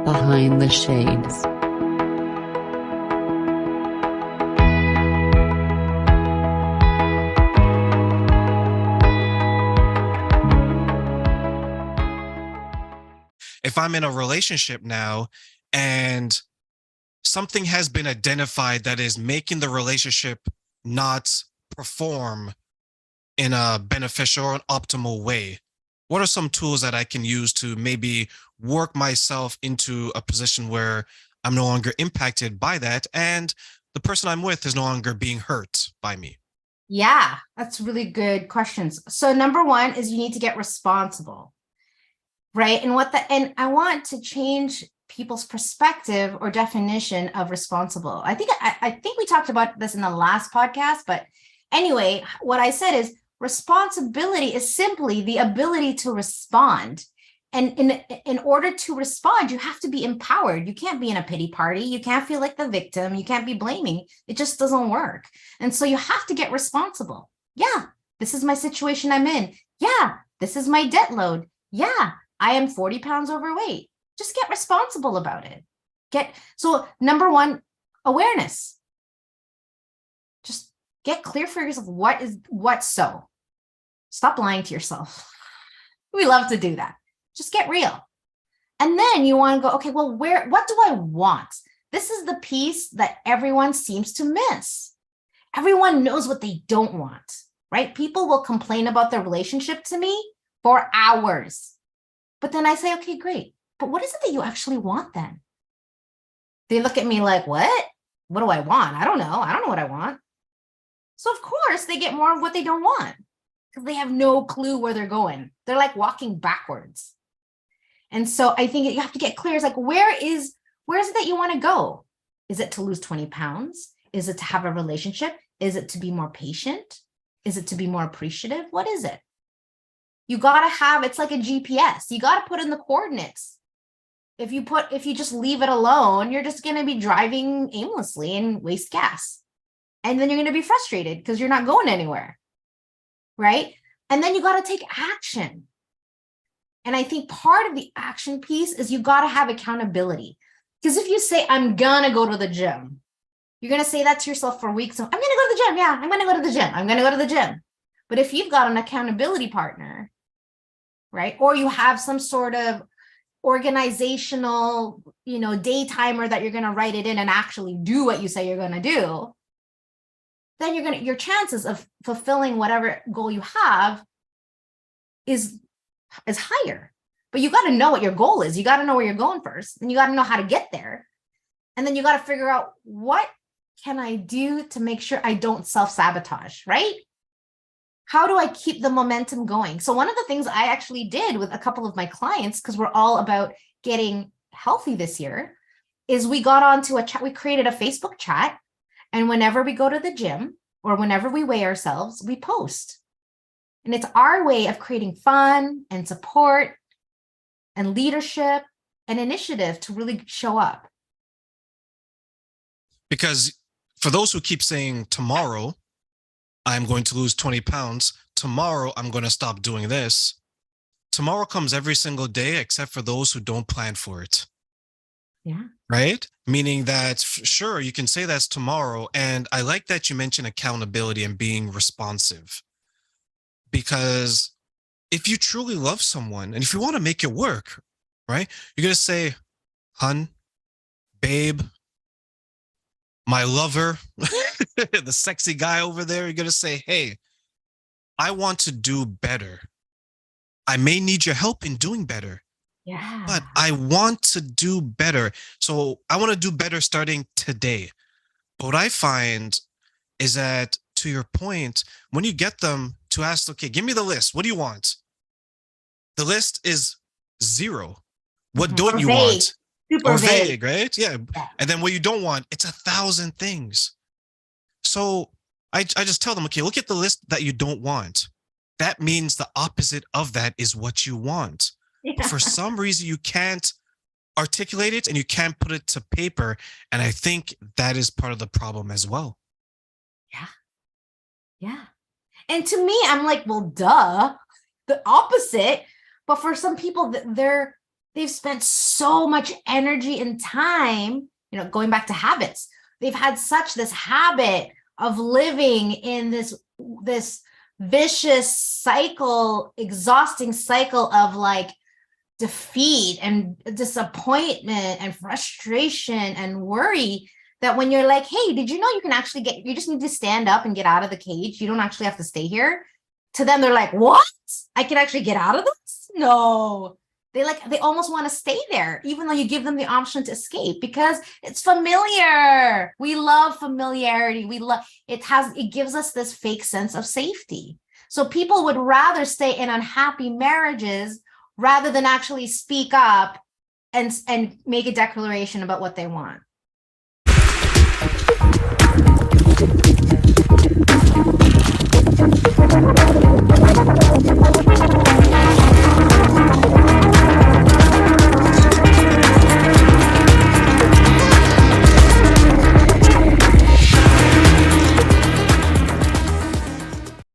Behind the Shades. If I'm in a relationship now and something has been identified that is making the relationship not perform in a beneficial or an optimal way, what are some tools that I can use to maybe work myself into a position where I'm no longer impacted by that and the person I'm with is no longer being hurt by me? Yeah, that's really good questions. So number one is you need to get responsible, right? And I want to change people's perspective or definition of responsible. I think we talked about this in the last podcast, but anyway, what I said is responsibility is simply the ability to respond. And in order to respond, you have to be empowered. You can't be in a pity party. You can't feel like the victim. You can't be blaming. It just doesn't work. And so you have to get responsible. Yeah, this is my situation I'm in. Yeah, this is my debt load. Yeah, I am 40 pounds overweight. Just get responsible about it. So number one, awareness. Just get clear for yourself. What's so? Stop lying to yourself. We love to do that. Just get real. And then you want to go, okay, well, what do I want? This is the piece that everyone seems to miss. Everyone knows what they don't want, right? People will complain about their relationship to me for hours. But then I say, okay, great. But what is it that you actually want then? They look at me like, what? What do I want? I don't know. I don't know what I want. So of course they get more of what they don't want because they have no clue where they're going. They're like walking backwards. And so I think you have to get clear. It's like, where is it that you want to go? Is it to lose 20 pounds? Is it to have a relationship? Is it to be more patient? Is it to be more appreciative? What is it? You got to have, it's like a GPS. You got to put in the coordinates. If you just leave it alone, you're just going to be driving aimlessly and waste gas. And then you're going to be frustrated because you're not going anywhere. Right? And then you got to take action. And I think part of the action piece is you got to have accountability. Because if you say, I'm going to go to the gym, you're going to say that to yourself for weeks. I'm going to go to the gym. Yeah, I'm going to go to the gym. I'm going to go to the gym. But if you've got an accountability partner, right? Or you have some sort of organizational, day timer that you're going to write it in and actually do what you say you're going to do, then your chances of fulfilling whatever goal you have is higher. But you got to know what your goal is. You got to know where you're going first, and you got to know how to get there. And then you got to figure out, what can I do to make sure I don't self-sabotage, right? How do I keep the momentum going? So one of the things I actually did with a couple of my clients, because we're all about getting healthy this year, is we got onto a chat. We created a Facebook chat. And whenever we go to the gym or whenever we weigh ourselves, we post. And it's our way of creating fun and support and leadership and initiative to really show up. Because for those who keep saying tomorrow, I'm going to lose 20 pounds. Tomorrow, I'm going to stop doing this. Tomorrow comes every single day, except for those who don't plan for it. Yeah. Right? Meaning that, sure, you can say that's tomorrow. And I like that you mentioned accountability and being responsive. Because if you truly love someone and if you want to make it work, right, you're going to say, hun, babe, my lover, the sexy guy over there, you're going to say, hey, I want to do better. I may need your help in doing better. Yeah. But I want to do better. So I want to do better starting today. But what I find is that, to your point, when you get them to ask, okay, give me the list. What do you want? The list is zero. What don't you want? Super vague, right? Yeah. Yeah. And then what you don't want, it's 1,000 things. So I just tell them, okay, look at the list that you don't want. That means the opposite of that is what you want. Yeah. But for some reason, you can't articulate it and you can't put it to paper. And I think that is part of the problem as well. Yeah. Yeah. And to me, I'm like, well, duh, the opposite. But for some people, they're they've spent so much energy and time, going back to habits. They've had this habit of living in this vicious cycle, exhausting cycle of like defeat and disappointment and frustration and worry, that when you're like, hey, did you know you just need to stand up and get out of the cage. You don't actually have to stay here. To them, they're like, what? I can actually get out of this? No. They almost want to stay there, even though you give them the option to escape, because it's familiar. We love familiarity. It gives us this fake sense of safety. So people would rather stay in unhappy marriages rather than actually speak up and make a declaration about what they want.